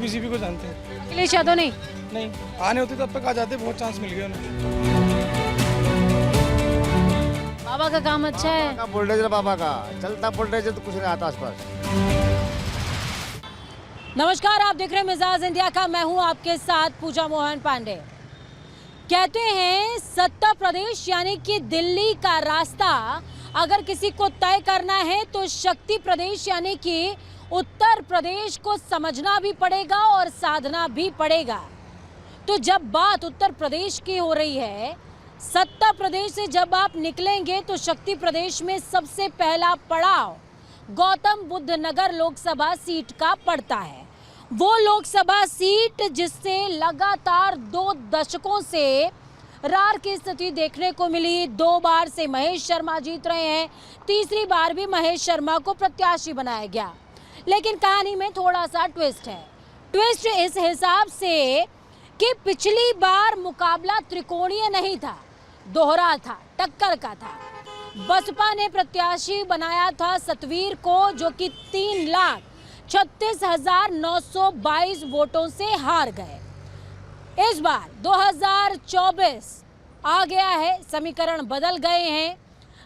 BJP को जानते हैं। अखिलेश यादव नहीं? नहीं, आने होते तब तक आ जाते, बहुत चांस मिल गया उन्हें। बाबा का काम अच्छा है। बुलडोजर बाबा का चलता बुलडोजर तो कुछ नहीं आता आसपास। नमस्कार, आप देख रहे हैं मिजाज इंडिया का, मैं हूं आपके साथ पूजा मोहन पांडे। कहते हैं सत्ता प्रदेश यानी कि दिल्ली का रास्ता अगर किसी को तय करना है तो शक्ति प्रदेश यानी कि उत्तर प्रदेश को समझना भी पड़ेगा और साधना भी पड़ेगा। तो जब बात उत्तर प्रदेश की हो रही है, सत्ता प्रदेश से जब आप निकलेंगे तो शक्ति प्रदेश में सबसे पहला पड़ाव गौतम बुद्ध नगर लोकसभा सीट का पड़ता है। वो लोकसभा सीट जिससे लगातार 2 दशकों से रार की स्थिति देखने को मिली। 2 बार से महेश शर्मा जीत रहे हैं, तीसरी बार भी महेश शर्मा को प्रत्याशी बनाया गया। लेकिन कहानी में थोड़ा सा ट्विस्ट है। ट्विस्ट इस हिसाब से कि पिछली बार मुकाबला त्रिकोणीय नहीं था, दोहरा था, टक्कर का था। बसपा ने प्रत्याशी बनाया था सतवीर को, जो कि 3,36,922 वोटों से हार गए। इस बार 2024 आ गया है, समीकरण बदल गए हैं,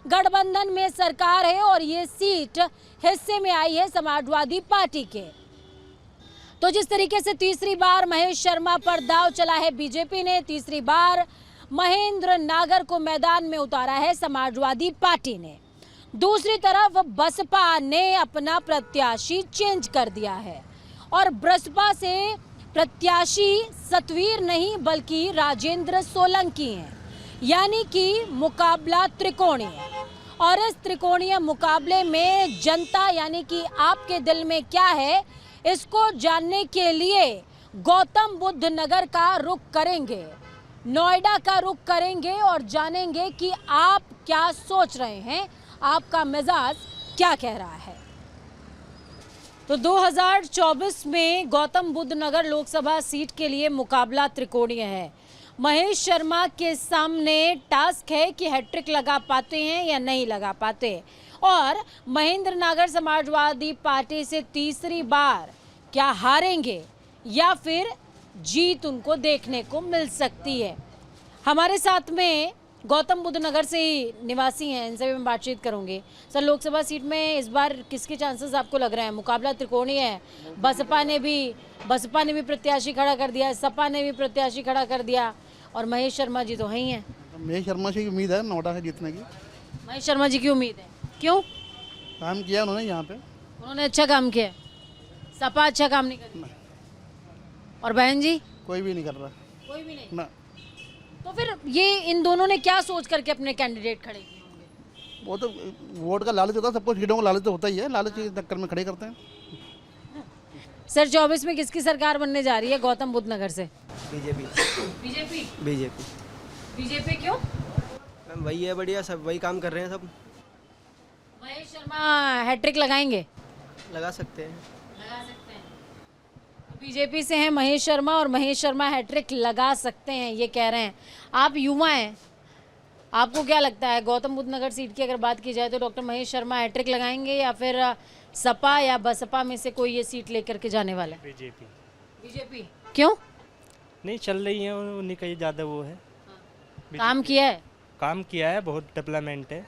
गठबंधन में सरकार है और ये सीट हिस्से में आई है समाजवादी पार्टी के। तो जिस तरीके से तीसरी बार महेश शर्मा पर दांव चला है बीजेपी ने, तीसरी बार महेंद्र नागर को मैदान में उतारा है समाजवादी पार्टी ने। दूसरी तरफ बसपा ने अपना प्रत्याशी चेंज कर दिया है और बसपा से प्रत्याशी सतवीर नहीं बल्कि राजेंद्र सोलंकी हैं, यानी कि मुकाबला त्रिकोणीय। और इस त्रिकोणीय मुकाबले में जनता यानी कि आपके दिल में क्या है, इसको जानने के लिए गौतम बुद्ध नगर का रुख करेंगे, नोएडा का रुख करेंगे और जानेंगे कि आप क्या सोच रहे हैं, आपका मिजाज क्या कह रहा है। तो 2024 में गौतम बुद्ध नगर लोकसभा सीट के लिए मुकाबला त्रिकोणीय है। महेश शर्मा के सामने टास्क है कि हैट्रिक लगा पाते हैं या नहीं लगा पाते, और महेंद्र नागर समाजवादी पार्टी से तीसरी बार क्या हारेंगे या फिर जीत उनको देखने को मिल सकती है। हमारे साथ में गौतम बुद्ध नगर से ही निवासी हैं, इनसे भी मैं बातचीत करूंगी। सर, लोकसभा सीट में इस बार किसके चांसेस आपको लग रहे हैं? मुकाबला त्रिकोणीय है, बसपा ने भी प्रत्याशी खड़ा कर दिया, सपा ने भी प्रत्याशी खड़ा कर दिया और महेश शर्मा जी तो हैं ही हैं। महेश शर्मा से उम्मीद है नोएडा से जीतने की। महेश शर्मा जी की उम्मीद है, क्यों? काम किया उन्होंने यहाँ पे, उन्होंने अच्छा काम किया, सपा अच्छा काम नहीं कर रही। और बहन जी? कोई भी नहीं कर रहा, कोई भी नहीं ना। तो फिर ये इन दोनों ने क्या सोच करके अपने कैंडिडेट खड़े किए होंगे? वो तो वोट का लालच होता है, सबको सीटों का लालच तो होता ही है, लालच के चक्कर में खड़े करते हैं। सर, 24 में किसकी सरकार बनने जा रही है गौतम बुद्ध नगर से? बीजेपी। बीजेपी? बीजेपी। बीजेपी क्यों? मैम वही है, बढ़िया, सब वही काम कर रहे हैं सब। महेश शर्मा हैट्रिक लगाएंगे? लगा सकते हैं। लगा सकते हैं। बीजेपी से हैं महेश शर्मा और महेश शर्मा हैट्रिक लगा सकते हैं, ये कह रहे हैं। आप युवा हैं, आपको क्या लगता है गौतम बुद्ध नगर सीट की अगर बात की जाए तो डॉक्टर महेश शर्मा हैट्रिक लगाएंगे या फिर सपा या बसपा में से कोई ये सीट लेकर के जाने वाला है? बीजेपी। बीजेपी क्यों? नहीं चल रही है, उन्हीं का ही ज़्यादा वो है। काम किया है? काम किया है, बहुत डेवलपमेंट है।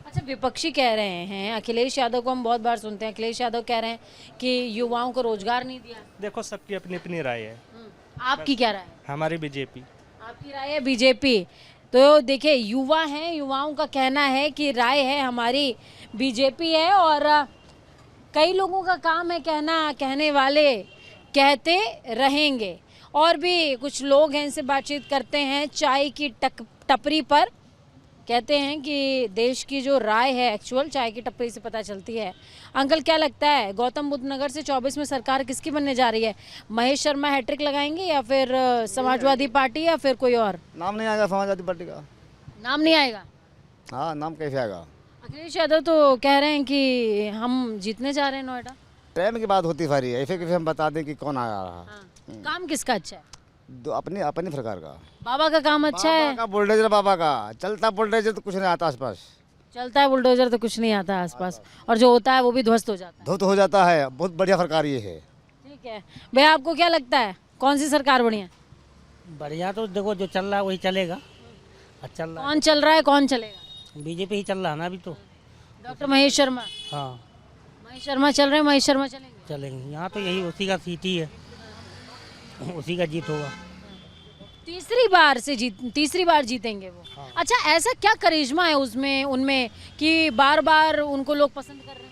अच्छा, विपक्षी कह रहे हैं, अखिलेश यादव को हम बहुत बार सुनते हैं, अखिलेश यादव कह रहे हैं कि युवाओं को रोजगार नहीं दिया। देखो, सबकी अपनी अपनी राय है। आपकी क्या राय है? हमारी बीजेपी। आपकी राय है बीजेपी। तो देखिए, युवा हैं, युवाओं का कहना है कि राय है हमारी बीजेपी है, और कई लोगों का काम है कहना, कहने वाले कहते रहेंगे। और भी कुछ लोग हैं, इनसे बातचीत करते हैं चाय की टपरी पर। कहते हैं कि देश की जो राय है एक्चुअल चाय की टपरी से पता चलती है। अंकल, क्या लगता है गौतम बुद्ध नगर से 24 में सरकार किसकी बनने जा रही है? महेश शर्मा हैट्रिक लगाएंगे या फिर समाजवादी पार्टी या फिर कोई और? नाम नहीं आएगा समाजवादी पार्टी का। नाम नहीं आएगा? हाँ, नाम कैसे आएगा? अखिलेश यादव तो कह रहे हैं कि हम जीतने जा रहे हैं नोएडा। टाइम की बात होती सारी, ऐसे कैसे हम बता दें कि कौन आ रहा। हाँ। काम किसका अच्छा है? अपनी अपनी प्रकार का। बाबा का काम अच्छा है? का बुलडोजर बाबा का चलता बुलडोजर तो कुछ नहीं आता आसपास। चलता है बुलडोजर तो कुछ नहीं आता आसपास, और जो होता है वो भी ध्वस्त हो जाता है। धुत हो जाता है। बहुत बढ़िया सरकार ये है। ठीक ठीक है भैया, आपको क्या लगता है कौन सी सरकार बढ़िया? बढ़िया तो देखो जो चल रहा है वही चलेगा। अच्छा चल रहा कौन चल रहा है, कौन चलेगा? है, बीजेपी ही चल रहा है ना अभी तो। डॉक्टर महेश शर्मा। हाँ महेश शर्मा चल रहे हैं, महेश शर्मा चलेंगे। चलेंगे, यहाँ तो यही उसी का सीट ही है, उसी का जीत होगा। तीसरी बार जीतेंगे वो। अच्छा, ऐसा क्या करिश्मा है उसमें उनमें कि बार बार उनको लोग पसंद कर रहे हैं?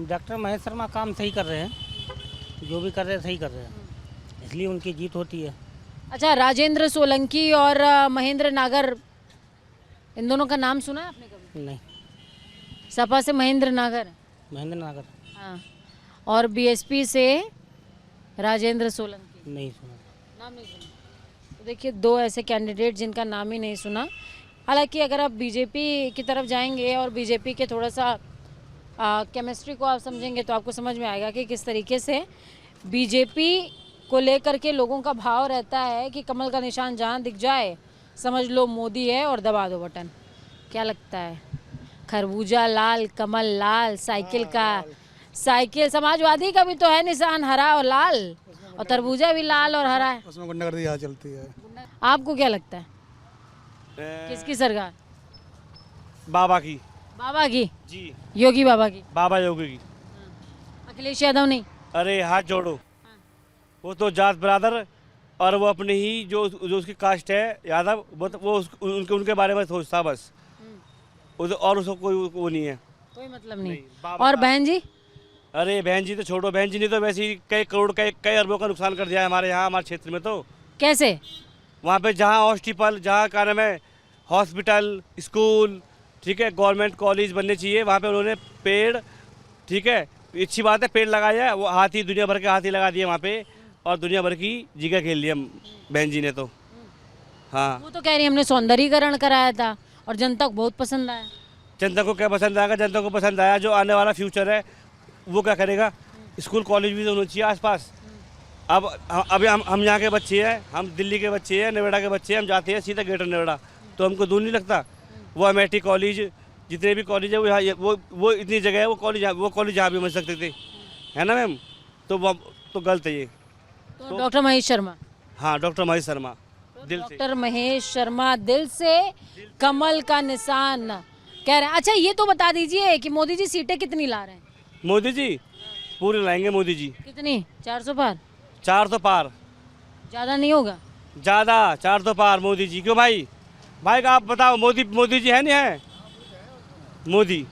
डॉक्टर महेश शर्मा काम सही कर रहे हैं, जो भी कर रहे हैं सही कर रहे हैं, इसलिए उनकी जीत होती है। अच्छा, राजेंद्र सोलंकी और महेंद्र नागर, इन दोनों का नाम सुना है आपने कभी? नहीं, सपा से महेंद्र नागर, महेंद्र नागर हाँ, और बीएसपी से राजेंद्र सोलंकी, नहीं सुना। नाम नहीं सुना? तो देखिए, दो ऐसे कैंडिडेट जिनका नाम ही नहीं सुना। हालांकि अगर आप बीजेपी की तरफ जाएंगे और बीजेपी के थोड़ा सा केमिस्ट्री को आप समझेंगे तो आपको समझ में आएगा कि किस तरीके से बीजेपी को लेकर के लोगों का भाव रहता है कि कमल का निशान जहाँ दिख जाए समझ लो मोदी है और दबा दो बटन। क्या लगता है? खरबूजा लाल, कमल लाल, साइकिल समाजवादी का भी तो है निशान, हरा और लाल, और तरबूजा भी लाल और हरा है। उसमें गुंडागर्दी यहाँ चलती है। आपको क्या लगता है किसकी सरकार? बाबा की। बाबा की? जी, योगी बाबा की? बाबा योगी की। अखिलेश यादव नहीं? अरे हाथ जोड़ो, वो तो जात बरादर, और वो अपने ही जो उसकी कास्ट है यादव, वो उनके बारे में सोचता बस, और उसको कोई वो नहीं है, कोई मतलब नहीं। बाबा और बहन जी? अरे बहन जी तो छोड़ो, बहन जी ने तो वैसे ही कई करोड़ कई अरबों का नुकसान कर दिया है हमारे यहाँ, हमारे क्षेत्र में। तो कैसे? वहाँ पे जहाँ हॉस्पिटल, जहाँ क्या नाम है, हॉस्पिटल, स्कूल, ठीक है, गवर्नमेंट कॉलेज बनने चाहिए, वहाँ पे उन्होंने पेड़, ठीक है, अच्छी बात है, पेड़ लगाया है, वो हाथी, दुनिया भर के हाथी लगा दिए वहाँ पे, और दुनिया भर की जगह खेल लिया बहन जी ने तो। हाँ, वो तो कह रही हमने सौंदर्यीकरण कराया था और जनता को बहुत पसंद आया। जनता को क्या पसंद आएगा? जनता को पसंद आया, जो आने वाला फ्यूचर है वो क्या करेगा? स्कूल कॉलेज भी तो होना चाहिए आसपास। अब अभी हम यहाँ के बच्चे हैं, हम दिल्ली के बच्चे हैं, नोएडा के बच्चे हैं, हम जाते हैं सीधा ग्रेटर नोएडा, तो हमको दूर नहीं लगता। वो अमेठी कॉलेज, जितने भी कॉलेज है वो यहाँ, वो इतनी जगह है, वो कॉलेज यहाँ भी मिल सकते थे, है ना मैम? तो वो तो गलत है ये। तो डॉक्टर महेश शर्मा? हाँ, डॉक्टर महेश शर्मा दिल से। डॉक्टर महेश शर्मा दिल से कमल का निशान कह रहे हैं। अच्छा, ये तो बता दीजिए कि मोदी जी सीटें कितनी ला रहे हैं? मोदी जी पूरे लाएंगे, मोदी जी। कितनी? 400 पार? 400 पार। ज़्यादा नहीं होगा? ज़्यादा, 400 पार मोदी जी। क्यों भाई का आप बताओ, मोदी जी है नहीं है? मोदी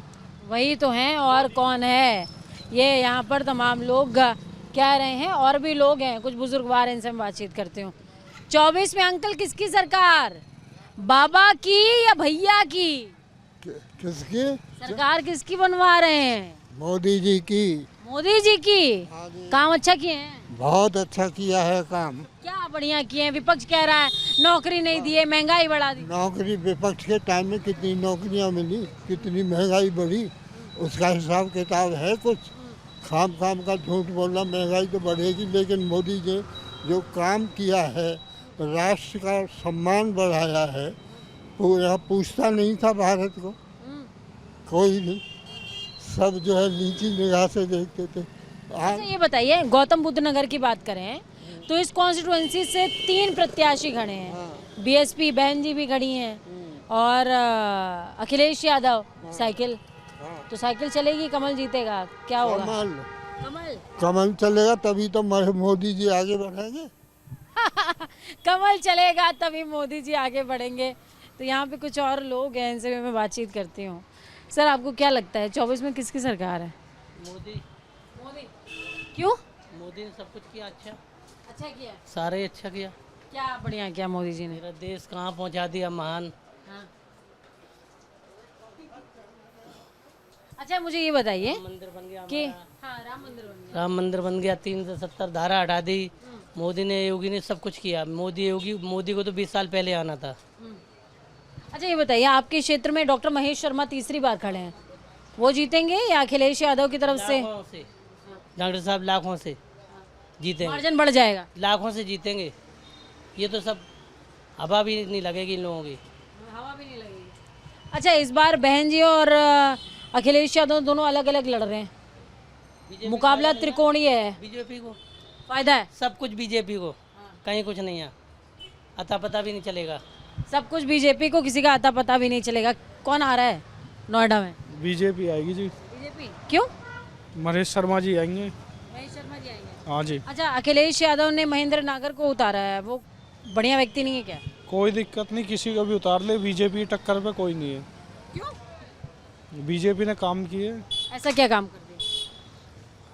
वही तो हैं, और कौन है? ये यहाँ पर तमाम लोग कह रहे हैं, और भी लोग हैं, कुछ बुजुर्गवार, इनसे मैं बातचीत करती हूँ। 24 में अंकल किसकी सरकार? बाबा की या भैया की? किसकी सरकार किसकी बनवा रहे हैं? मोदी जी की। मोदी जी की? काम अच्छा किए हैं? बहुत अच्छा किया है काम। क्या बढ़िया किए हैं? विपक्ष कह रहा है नौकरी नहीं दिए, महंगाई बढ़ा दी। नौकरी विपक्ष के टाइम में कितनी नौकरियां मिली, कितनी महंगाई बढ़ी, उसका हिसाब किताब है कुछ? खाम का झूठ बोलना, महंगाई तो बढ़ेगी, लेकिन मोदी जी जो काम किया है, राष्ट्र का सम्मान बढ़ाया है, पूरा पूछता नहीं था भारत को कोई नहीं, सब जो है नीची निगाह से देखते थे। अच्छा, ये बताइए, गौतम बुद्ध नगर की बात करें तो इस कॉन्स्टिट्यूएंसी से 3 प्रत्याशी खड़े हैं। बीएसपी बहन जी भी खड़ी हैं और अखिलेश यादव। साइकिल, तो साइकिल चलेगी, कमल जीतेगा, क्या होगा? कमल चलेगा, तभी तो मोदी जी आगे बढ़ेंगे। कमल चलेगा तभी मोदी जी आगे बढ़ेंगे। तो यहाँ पे कुछ और लोग हैं, इनसे भी मैं बातचीत करती हूँ। सर, आपको क्या लगता है 24 में किसकी सरकार है? मोदी। क्यों? मोदी ने सब कुछ किया, अच्छा किया, सारे अच्छा किया। क्या बढ़िया किया मोदी जी ने? मेरा देश कहाँ पहुँचा दिया, महान। हाँ। अच्छा, मुझे ये बताइए मंदिर बन गया कि हाँ, राम मंदिर बन गया, 370 धारा हटा दी मोदी ने, योगी ने सब कुछ किया। मोदी को तो 20 साल पहले आना था। अच्छा, ये बताइए, आपके क्षेत्र में डॉक्टर महेश शर्मा तीसरी बार खड़े हैं, वो जीतेंगे या अखिलेश यादव की तरफ से? डॉक्टर साहब लाखों से जीतेंगे, मार्जिन बढ़ जाएगा, लाखों से जीतेंगे। ये तो सब हवा भी नहीं लगेगी इन लोगों की, हवा भी नहीं लगेगी। अच्छा, इस बार बहन जी और अखिलेश यादव दोनों अलग अलग लड़ रहे हैं, मुकाबला त्रिकोणीय है, बीजेपी को फायदा है, सब कुछ बीजेपी को, कहीं कुछ नहीं है, अता पता भी नहीं चलेगा। सब कुछ बीजेपी को, किसी का आता पता भी नहीं चलेगा। कौन आ रहा है नोएडा में? बीजेपी आएगी जी। बीजेपी क्यों? महेश शर्मा जी आएंगे। महेश शर्मा जी आएंगे। हाँ जी। अच्छा, अखिलेश यादव ने महेंद्र नागर को उतारा है, वो बढ़िया व्यक्ति नहीं है क्या? कोई दिक्कत नहीं, किसी को भी उतार ले, बीजेपी टक्कर पे कोई नहीं है। क्यों? बीजेपी ने काम किए, ऐसा क्या काम कर दिया?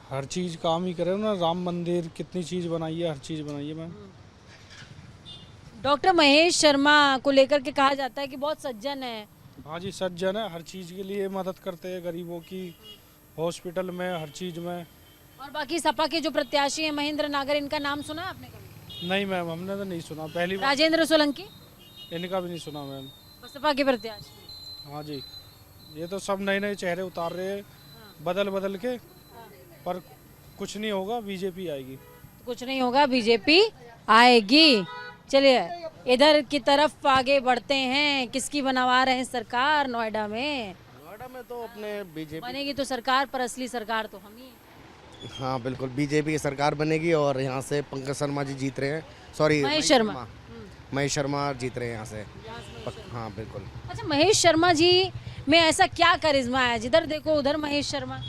हर चीज़ काम ही करे ना। राम मंदिर कितनी चीज़ बनाई है, हर चीज़ बनाई है मैम। डॉक्टर महेश शर्मा को लेकर के कहा जाता है कि बहुत सज्जन है। हाँ जी, सज्जन है, हर चीज़ के लिए मदद करते हैं, गरीबों की, हॉस्पिटल में, हर चीज़ में। और बाकी सपा के जो प्रत्याशी हैं महेंद्र नागर, इनका नाम सुना है आपने कभी? नहीं मैम, हमने तो नहीं सुना, पहली बार। राजेंद्र सोलंकी, इनका भी नहीं सुना मैम। सपा के प्रत्याशी। हाँ जी, ये तो सब नए नए चेहरे उतार रहे हैं, बदल बदल के, पर कुछ नहीं होगा, बीजेपी आएगी। कुछ नहीं होगा, बीजेपी आएगी। चलिए इधर की तरफ आगे बढ़ते हैं। किसकी बनवा रहे हैं सरकार नोएडा में? नोएडा में तो अपने बीजेपी, बनेगी तो सरकार, पर असली सरकार तो हम ही हैं। हाँ बिल्कुल बीजेपी की सरकार बनेगी और यहाँ से पंकज शर्मा जी जीत रहे हैं, सॉरी महेश शर्मा। महेश शर्मा जीत रहे हैं यहाँ से। हाँ बिल्कुल। अच्छा, महेश शर्मा जी में ऐसा क्या करिश्मा है, जिधर देखो उधर महेश शर्मा?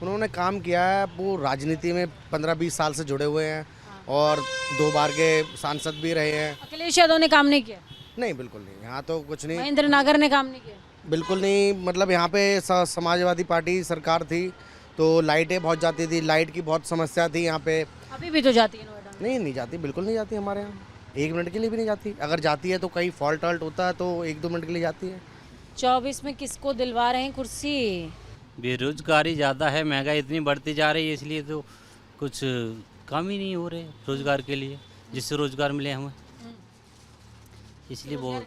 उन्होंने काम किया है, वो राजनीति में 15-20 साल से जुड़े हुए हैं और 2 बार के सांसद भी रहे हैं। अखिलेश यादव ने काम नहीं किया? नहीं बिल्कुल नहीं, यहाँ तो कुछ नहीं, महेंद्र नागर ने काम नहीं किया? बिल्कुल नहीं। मतलब यहाँ पे समाजवादी पार्टी सरकार थी तो लाइटें बहुत जाती थी, लाइट की बहुत समस्या थी यहाँ पे। अभी भी तो जाती है नोएडा में? नहीं जाती, बिल्कुल नहीं जाती हमारे यहाँ, 1 मिनट के लिए भी नहीं जाती। अगर जाती है तो कहीं फॉल्ट वॉल्ट होता है तो 1-2 मिनट के लिए जाती है। 24 में किसको दिलवा रहे हैं कुर्सी? बेरोजगारी ज़्यादा है, महंगाई इतनी बढ़ती जा रही है, इसलिए तो कुछ काम ही नहीं हो रहे रोजगार के लिए, जिससे रोजगार मिले हमें, इसलिए बहुत।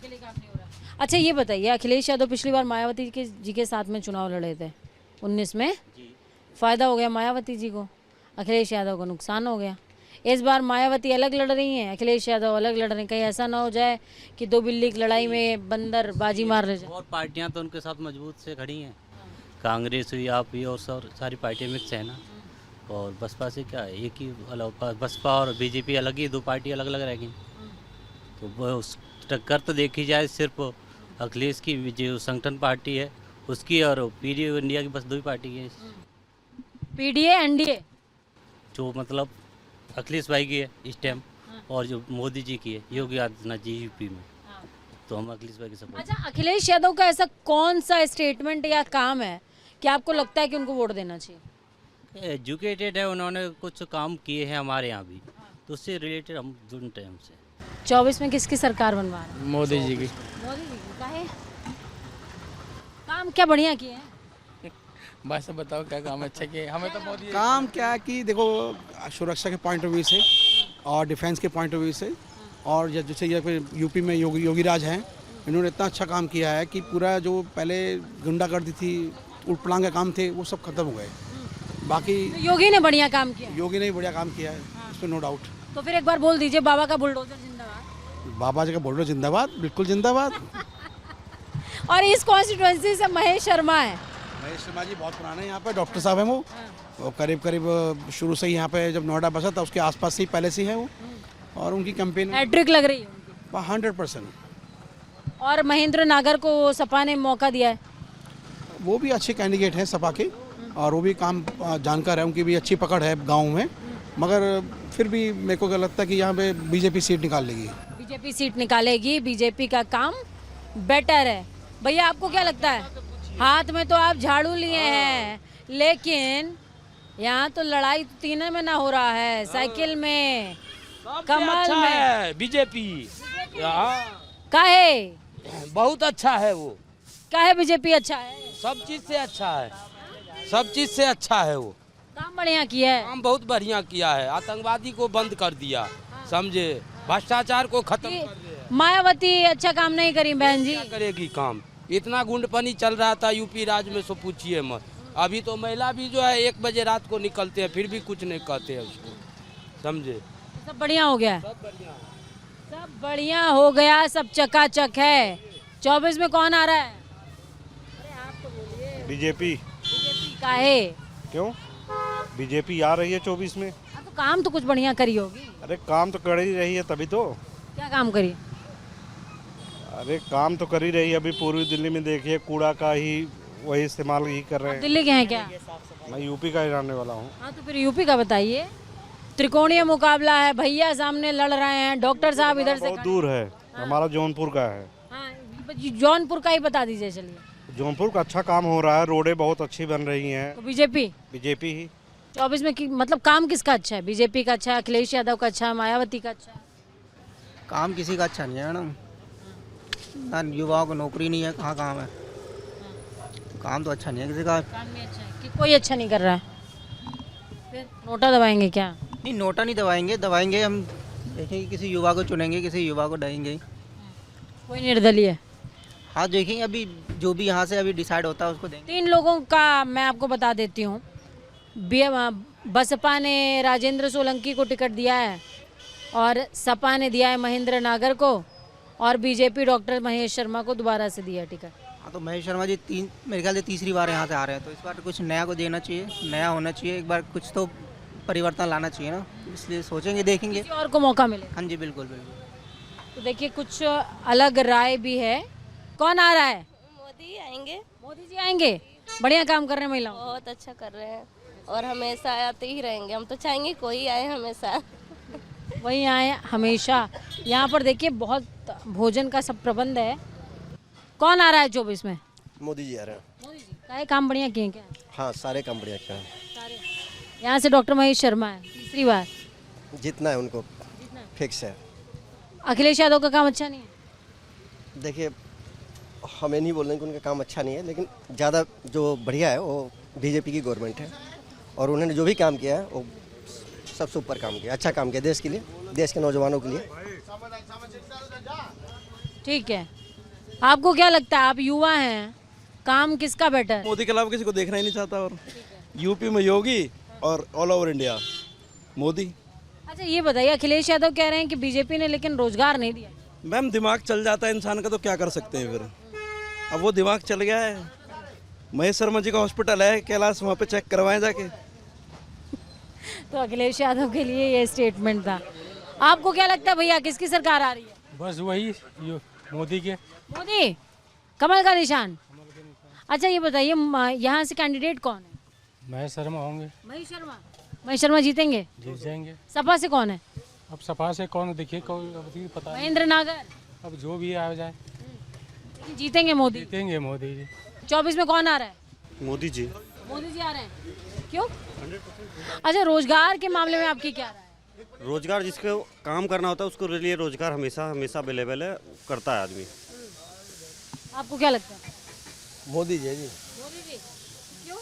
अच्छा ये बताइए, अखिलेश यादव पिछली बार मायावती जी के साथ में चुनाव लड़े थे 19 में, फायदा हो गया मायावती जी को, अखिलेश यादव को नुकसान हो गया। इस बार मायावती अलग लड़ रही हैं, अखिलेश यादव अलग लड़ रहे हैं, कहीं ऐसा ना हो जाए कि 2 बिल्ली की लड़ाई में बंदर बाजी मार ले जाए। और पार्टियां तो उनके साथ मजबूत से खड़ी हैं, कांग्रेस हुई, आप हुई, और सारी पार्टियां मिक्स है ना। और बसपा से क्या है, एक ही अलग, बसपा और बीजेपी अलग ही, 2 पार्टी अलग अलग रहेगी। तो वो टक्कर तो देखी जाए सिर्फ अखिलेश की जो संगठन पार्टी है उसकी, और पीडीए इंडिया की, बस 2 ही पार्टी है। पीडीए एनडीए जो मतलब अखिलेश भाई की है इस टाइम, और जो मोदी जी की है योगी आदित्यनाथ जी यूपी में, तो हम अखिलेश भाई की सपोर्ट। अच्छा, अखिलेश यादव का ऐसा कौन सा स्टेटमेंट या काम है कि आपको लगता है कि उनको वोट देना चाहिए? एजुकेटेड है, उन्होंने कुछ काम किए हैं हमारे यहाँ भी, तो उससे रिलेटेड हम जुड़ते हैं हमसे। 24 में किसकी सरकार बनवा रहे हैं? मोदी जी की। मोदी जी की। काहे? काम क्या बढ़िया किए हैं? बस बताओ क्या काम अच्छा किए, हमें तो मोदी। काम क्या है कि देखो, सुरक्षा के पॉइंट ऑफ व्यू से और डिफेंस के पॉइंट ऑफ व्यू से, और जैसे ये फिर यूपी में योगी राज हैं, इन्होंने इतना अच्छा काम किया है कि पूरा जो पहले गुंडागर्दी थी, उटपटांग के काम थे, वो सब खत्म हो गए। बाकी तो योगी ने बढ़िया काम किया? योगी ने बढ़िया काम किया है, इसमें नो डाउट। तो फिर एक बार बोल दीजिए, बाबा का बुलडोजर जिंदाबाद। बाबा जी का बोल रहे जिंदाबाद, बिल्कुल जिंदाबाद। और इस कॉन्स्टिट्यूएंसी से महेश शर्मा है। महेश शर्मा जी बहुत पुराने यहाँ पे डॉक्टर साहब हैं वो करीब शुरू से ही यहाँ पे जब नोएडा बसा था उसके आसपास से ही पहले से ही है वो, और उनकी कैंपेन हैट्रिक लग रही है उनकी। 100%। और महेंद्र नागर को सपा ने मौका दिया है, वो भी अच्छे कैंडिडेट हैं सपा के, और वो भी काम जानकार है, उनकी भी अच्छी पकड़ है गाँव में, मगर फिर भी मेरे को लगता है कि यहाँ पे बीजेपी सीट निकाल लेगी। बीजेपी सीट निकालेगी, बीजेपी का काम बेटर है। भैया आपको क्या लगता है? हाथ में तो आप झाड़ू लिए हैं, लेकिन यहाँ तो लड़ाई तो तीनों में ना हो रहा है, साइकिल में, कमल में। बीजेपी काहे? बहुत अच्छा है, वो काहे बीजेपी अच्छा है? सब चीज से अच्छा है, सब चीज से अच्छा है, वो काम बढ़िया किया है। काम बहुत बढ़िया किया है, आतंकवादी को बंद कर दिया, समझे, भ्रष्टाचार को खत्म कर दिया। मायावती अच्छा काम नहीं करी बहन जी? क्या करेगी काम, इतना गुंडपनी चल रहा था यूपी राज्य में, सो पूछिए मत। अभी तो महिला भी जो है 1 बजे रात को निकलते हैं, फिर भी कुछ नहीं कहते हैं उसको, समझे। सब बढ़िया हो गया, सब बढ़िया हो गया, सब चकाचक है। 24 में कौन आ रहा है? बीजेपी। बीजेपी काहे? क्यों? बीजेपी आ रही है 24 में। हाँ, तो काम तो कुछ बढ़िया करी होगी। अरे काम तो कर ही रही है तभी तो। क्या काम करी? अरे काम तो कर ही रही है। अभी पूर्वी दिल्ली में देखिए कूड़ा का ही वही इस्तेमाल ही कर रहे हैं। दिल्ली के हैं क्या? मैं यूपी का ही रहने वाला हूँ। हाँ, तो फिर यूपी का बताइए। त्रिकोणीय मुकाबला है, भैया सामने लड़ रहे हैं, डॉक्टर साहब इधर से बहुत दूर है। हमारा जौनपुर का है। हाँ, जौनपुर का ही बता दीजिए। चलिए, जौनपुर का अच्छा काम हो रहा है, रोडें बहुत अच्छी बन रही हैं। तो बीजेपी ही 24 में मतलब काम किसका अच्छा है? बीजेपी का अच्छा है, अखिलेश यादव का अच्छा है, मायावती का अच्छा है? काम किसी का अच्छा नहीं है मैडम, ना युवाओं को नौकरी नहीं है, कहाँ काम है। काम तो अच्छा नहीं है किसी का। काम भी अच्छा है कि कोई अच्छा नहीं कर रहा है? फिर नोटा दबाएंगे क्या? नहीं, नोटा नहीं दबाएंगे हम देखेंगे, किसी युवा को चुनेंगे, किसी युवा को डालेंगे। कोई निर्दलीय? हाँ देखेंगे, अभी जो भी यहाँ से अभी डिसाइड होता है उसको देंगे। 3 लोगों का मैं आपको बता देती हूँ। बसपा ने राजेंद्र सोलंकी को टिकट दिया है और सपा ने दिया है महेंद्र नागर को और बीजेपी डॉक्टर महेश शर्मा को दोबारा से दिया टिकट। हाँ, तो महेश शर्मा जी मेरे ख्याल से तीसरी बार यहाँ से आ रहे हैं, तो इस बार कुछ नया को देना चाहिए, नया होना चाहिए, एक बार कुछ तो परिवर्तन लाना चाहिए ना, इसलिए सोचेंगे, देखेंगे। किसी और को मौका मिले। हाँ जी, बिल्कुल बिल्कुल। तो देखिए, कुछ अलग राय भी है। कौन आ रहा है? मोदी आएंगे। मोदी जी आएंगे। बढ़िया काम कर रहे हैं महिलाओं। बहुत अच्छा कर रहे हैं और हमेशा आते ही रहेंगे। हम तो चाहेंगे कोई आए हमेशा। वही आए हमेशा। यहाँ पर देखिए बहुत भोजन का सब प्रबंध है। कौन आ रहा है 24 में? मोदी जी आ रहे हैं। मोदी जी का काम बढ़िया किए क्या? हाँ, सारे काम बढ़िया किए हैं। सारे। यहाँ से डॉक्टर महेश शर्मा है तीसरी बार। जितना है उनको फिक्स है। अखिलेश यादव का काम अच्छा नहीं है? देखिए, हमें नहीं बोल रहे कि उनका काम अच्छा नहीं है, लेकिन ज़्यादा जो बढ़िया है वो बीजेपी की गवर्नमेंट है और उन्होंने जो भी काम किया है वो सबसे ऊपर काम किया, अच्छा काम किया देश के लिए, देश के नौजवानों के लिए। ठीक है, आपको क्या लगता है? आप युवा हैं, काम किसका बेटर? मोदी के अलावा किसी को देखना ही नहीं चाहता। और यूपी में योगी और ऑल ओवर इंडिया मोदी। अच्छा ये बताइए, अखिलेश यादव कह रहे हैं कि बीजेपी ने लेकिन रोजगार नहीं दिया। मैम, दिमाग चल जाता है इंसान का तो क्या कर सकते हैं फिर। अब वो दिमाग चल गया है। महेश शर्मा जी का हॉस्पिटल है कैलाश, वहाँ पे चेक करवाएं जाके। तो अखिलेश यादव के लिए ये स्टेटमेंट था। आपको क्या लगता है भैया, किसकी सरकार आ रही है? बस वही मोदी के। मोदी, कमल का निशान। अच्छा ये बताइए, यहाँ से कैंडिडेट कौन है? महेश शर्मा होंगे। महेश शर्मा जीतेंगे? जीत जाएंगे। सपा से कौन है? अब सपा से कौन, देखिए कोई पता नहीं। महेंद्र नागर। अब जो भी आ जाए। जीतेंगे मोदी? जीतेंगे मोदी जी। 24 में कौन आ रहा है? मोदी जी। मोदी जी आ रहे हैं। क्यों? अच्छा, रोजगार के मामले में आपकी क्या राय है? रोजगार जिसको काम करना होता है उसको लिए रोजगार हमेशा अवेलेबल है, करता है आदमी। आपको क्या लगता है? मोदी जी। मोदी जी। क्यों?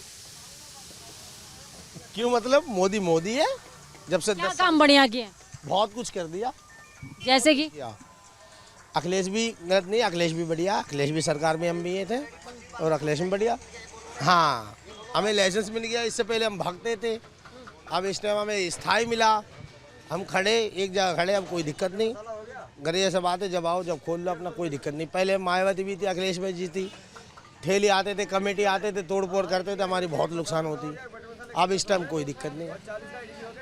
क्यों मतलब मोदी है। जब से क्या काम बढ़िया किए? बहुत कुछ कर दिया। जैसे कि अखिलेश भी गलत नहीं, अखिलेश भी बढ़िया, अखिलेश भी सरकार में हम भी थे और अखिलेश भी बढ़िया। हाँ, हमें लाइसेंस मिल गया, इससे पहले हम भागते थे, अब इस टाइम हमें स्थाई मिला, हम खड़े एक जगह खड़े, अब कोई दिक्कत नहीं। घर जैसे बात है, जब आओ जब खोल लो अपना, कोई दिक्कत नहीं। पहले मायावती भी थी, अखिलेश में जी थी, ठेले आते थे, कमेटी आते थे, तोड़ फोड़ करते थे, हमारी बहुत नुकसान होती। अब इस टाइम कोई दिक्कत नहीं।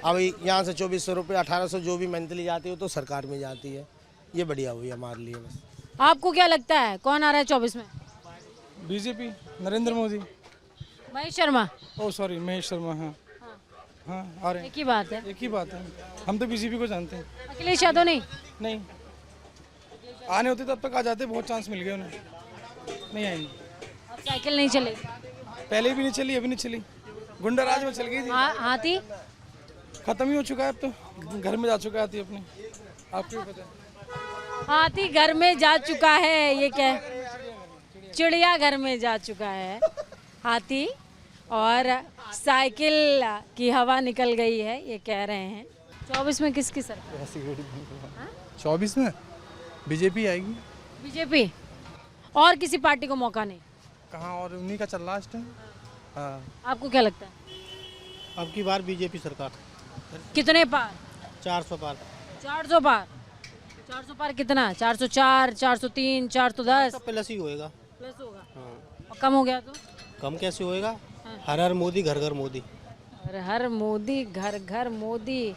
अब यहाँ से 2400 रुपये 1800 जो भी मंथली जाती है तो सरकार में जाती है, ये बढ़िया हुई हमारे लिए। बस आपको क्या लगता है कौन आ रहा है 24 में? बीजेपी, नरेंद्र मोदी। महेश शर्मा। ओ सॉरी, महेश शर्मा। हाँ हाँ, आ रहे हैं। एक ही बात है। एक ही बात है, हम तो बीजेपी को जानते हैं। अखिलेश यादव नहीं? नहीं, आने होते तब तक आ जाते, बहुत चांस मिल गए उन्हें, नहीं आएंगे। अब साइकिल नहीं चलेगी? पहले भी नहीं चली, अभी नहीं चली, गुंडा राज में चल गई थी। हाथी खत्म ही हो चुका है, अब तो घर में जा चुका है हाथी अपने। आपको पता है? हाथी घर में जा चुका है, ये क्या? चिड़िया घर में जा चुका है हाथी, और साइकिल की हवा निकल गई है, ये कह रहे हैं। 24 में किसकी सरकार? 24 में बीजेपी आएगी। बीजेपी? और किसी पार्टी को मौका नहीं? कहाँ, और उन्हीं का चल रहा है इस टाइम। हाँ, आपको क्या लगता है? अब की बार बीजेपी सरकार। कितने पार? 400 पार। 400 पार? 400 पार कितना? 404, 403, 410? प्लस ही होएगा। प्लस होगा। हाँ। और कम हो गया तो? कम कैसे होएगा? हर हर मोदी, घर घर मोदी। हर मोदी, घर घर मोदी।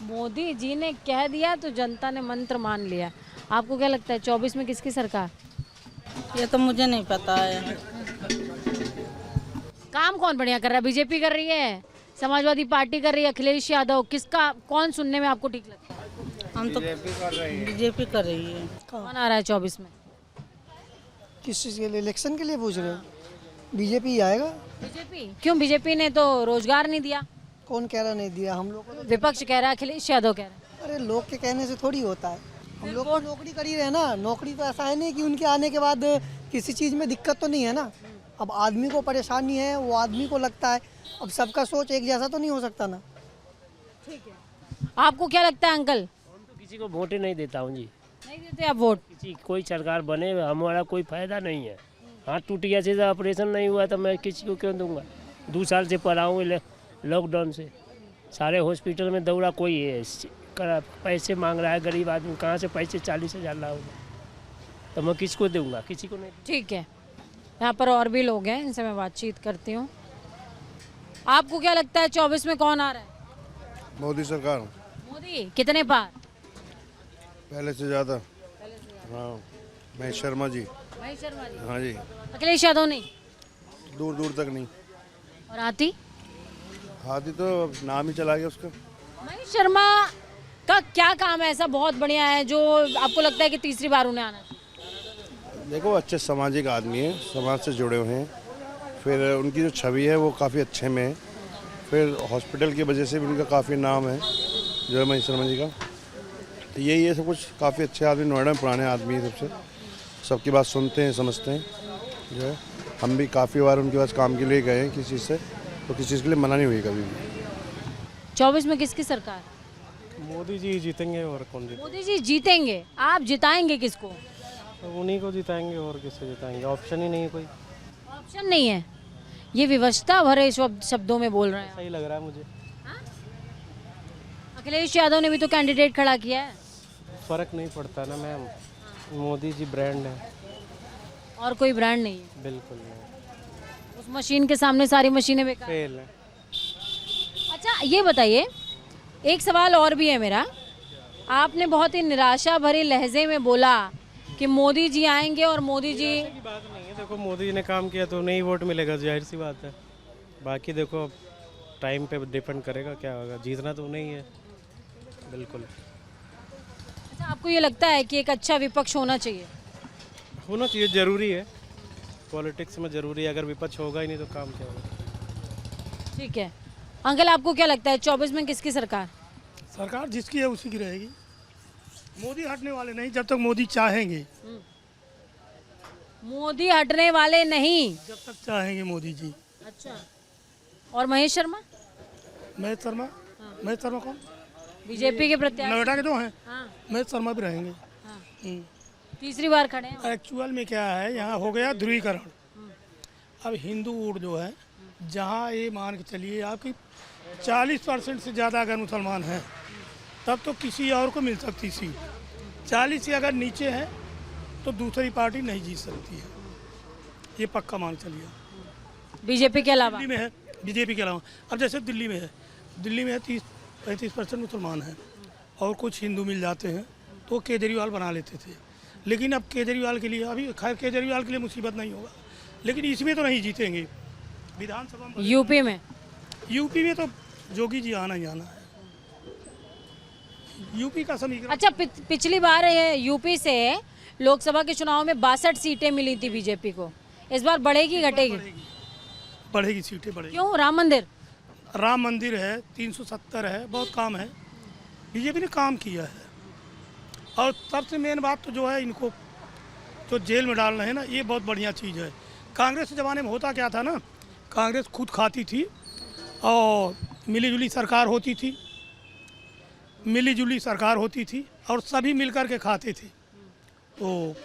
मोदी जी ने कह दिया तो जनता ने मंत्र मान लिया। आपको क्या लगता है 24 में किसकी सरकार? ये तो मुझे नहीं पता है। काम कौन बढ़िया कर रहा है? बीजेपी कर रही है, समाजवादी पार्टी कर रही है, अखिलेश यादव? किसका, कौन सुनने में आपको ठीक लगता है? हम तो बीजेपी कर रही है। कौन आ रहा है 24 में? किस चीज़ के लिए? इलेक्शन के लिए पूछ रहे हो? बीजेपी ही आएगा। बीजेपी क्यों? बीजेपी ने तो रोजगार नहीं दिया। कौन कह रहा नहीं दिया? हम लोग को विपक्ष कह रहा है, अखिलेश यादव कह रहा है। अरे लोग के कहने से थोड़ी होता है। हम लोग तो नौकरी कर ही रहे हैं ना। नौकरी तो ऐसा है नहीं कि उनके आने के बाद किसी चीज़ में दिक्कत तो नहीं है ना। अब आदमी को परेशानी है, वो आदमी को लगता है। अब सबका सोच एक जैसा तो नहीं हो सकता ना। ठीक है, आपको क्या लगता है अंकल? तो किसी को वोट ही नहीं देता हूँ जी। नहीं देते आप वोट? किसी कोई सरकार बने हमारा कोई फायदा नहीं है। हाथ टूट गया से ऑपरेशन नहीं हुआ तो मैं किसी को क्यों दूंगा? 2 साल से पड़ा हूँ लॉकडाउन से, सारे हॉस्पिटल में दौड़ा, कोई पैसे मांग रहा है गरीब आदमी, कहाँ से पैसे 40,000 लाऊंगा? तो मैं किसको दूंगा? किसी को नहीं। ठीक है, यहाँ पर और भी लोग हैं, इनसे मैं बातचीत करती हूँ। आपको क्या लगता है 24 में कौन आ रहा है? मोदी सरकार। मोदी कितने पार? पहले से ज़्यादा। हाँ, महेश शर्मा जी। महेश शर्मा जी? हाँ जी। अखिलेश यादव नहीं? दूर दूर तक नहीं। और हाथी? हाथी तो नाम ही चला गया उसका। महेश शर्मा का क्या काम है ऐसा बहुत बढ़िया है जो आपको लगता है कि तीसरी बार उन्हें आना चाहिए? देखो, अच्छे सामाजिक आदमी हैं, समाज से जुड़े हुए हैं, फिर उनकी जो छवि है वो काफ़ी अच्छे में है, फिर हॉस्पिटल की वजह से भी उनका काफ़ी नाम है जो है महेश शर्मा जी का। तो यही है सब कुछ, काफ़ी अच्छे आदमी, नोएडा में पुराने आदमी हैं सबसे, सबकी बात सुनते हैं, समझते हैं जो है। हम भी काफ़ी बार उनके पास काम के लिए गए हैं किसी चीज़ से, तो किसी चीज़ के लिए मना नहीं हुई कभी भी। 24 में किसकी सरकार? मोदी जी जीतेंगे और कौन जीतेगा? मोदी जी जीतेंगे। आप जिताएंगे किसको? उन्हीं को जिताएंगे और किससे जिताएंगे? ऑप्शन ही नहीं है कोई। ऑप्शन नहीं है, ये विवशता भरे शब्दों में बोल रहे हैं। सही लग रहा है मुझे। अखिलेश यादव ने भी तो कैंडिडेट खड़ा किया है। फर्क नहीं पड़ता ना मैम, मोदी जी ब्रांड है और कोई ब्रांड नहीं है। बिल्कुल नहीं। उस मशीन के सामने सारी मशीनें बेकार फेल है। अच्छा ये बताइए, एक सवाल और भी है मेरा। आपने बहुत ही निराशा भरे लहजे में बोला कि मोदी जी आएंगे और मोदी जी। की बात नहीं है, देखो मोदी जी ने काम किया तो नहीं वोट मिलेगा, जाहिर सी बात है। बाकी देखो टाइम पे डिपेंड करेगा क्या होगा, जीतना तो नहीं है। बिल्कुल। अच्छा, आपको ये लगता है कि एक अच्छा विपक्ष होना चाहिए? होना चाहिए, ज़रूरी है, पॉलिटिक्स में ज़रूरी है। अगर विपक्ष होगा ही नहीं तो काम क्या होगा? ठीक है अंकल, आपको क्या लगता है 24 में किसकी सरकार? सरकार जिसकी है उसी की रहेगी। मोदी हटने वाले नहीं जब तक मोदी चाहेंगे। मोदी हटने वाले नहीं जब तक चाहेंगे मोदी जी। अच्छा, और महेश शर्मा? महेश शर्मा? महेश शर्मा कौन? बीजेपी के प्रत्याशी नोएडा के जो हैं। हाँ। महेश शर्मा भी रहेंगे। तीसरी बार खड़े हैं। एक्चुअल में क्या है, यहाँ हो गया ध्रुवीकरण। अब हिंदू वोट जो है, जहाँ ये मान के चलिए आपकी 40% से ज़्यादा अगर मुसलमान हैं तब तो किसी और को मिल सकती सीट। 40 से अगर नीचे है तो दूसरी पार्टी नहीं जीत सकती है, ये पक्का मान चलिए। बीजेपी के अलावा? दिल्ली में है, बीजेपी के अलावा। अब जैसे दिल्ली में है, 30-35% मुसलमान हैं और कुछ हिंदू मिल जाते हैं तो केजरीवाल बना लेते थे। लेकिन अब केजरीवाल के लिए, अभी खैर केजरीवाल के लिए मुसीबत नहीं होगा, लेकिन इसमें तो नहीं जीतेंगे विधानसभा में। यूपी में? यूपी में तो जोगी जी आना ही आना है। यूपी का समीकरण। अच्छा, पिछली बार यूपी से लोकसभा के चुनाव में 62 सीटें मिली थी बीजेपी को, इस बार बढ़ेगी घटेगी? बढ़ेगी, सीटें बढ़ेगी। क्यों? राम मंदिर? राम मंदिर है, 370 है, बहुत काम है, बीजेपी ने काम किया है। और सबसे मेन बात तो जो है, इनको जो जेल में डालना है ना, ये बहुत बढ़िया चीज़ है। कांग्रेस के ज़माने में होता क्या था ना, कांग्रेस खुद खाती थी और मिलीजुली सरकार होती थी, मिलीजुली सरकार होती थी और सभी मिलकर के खाते थे, तो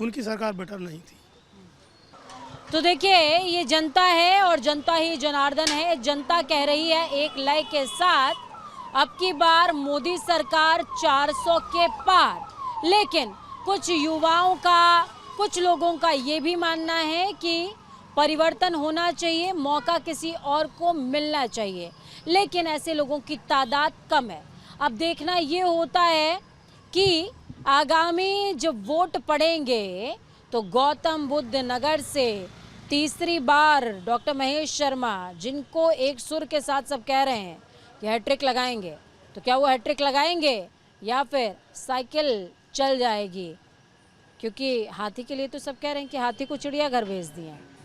उनकी सरकार बेटर नहीं थी। तो देखिए, ये जनता है और जनता ही जनार्दन है। जनता कह रही है एक लय के साथ, अब की बार मोदी सरकार 400 के पार। लेकिन कुछ युवाओं का, कुछ लोगों का ये भी मानना है कि परिवर्तन होना चाहिए, मौका किसी और को मिलना चाहिए। लेकिन ऐसे लोगों की तादाद कम है। अब देखना ये होता है कि आगामी जब वोट पड़ेंगे तो गौतम बुद्ध नगर से तीसरी बार डॉक्टर महेश शर्मा, जिनको एक सुर के साथ सब कह रहे हैं कि हैट्रिक लगाएंगे, तो क्या वो हैट्रिक लगाएंगे या फिर साइकिल चल जाएगी? क्योंकि हाथी के लिए तो सब कह रहे हैं कि हाथी को चिड़ियाघर भेज दिए हैं।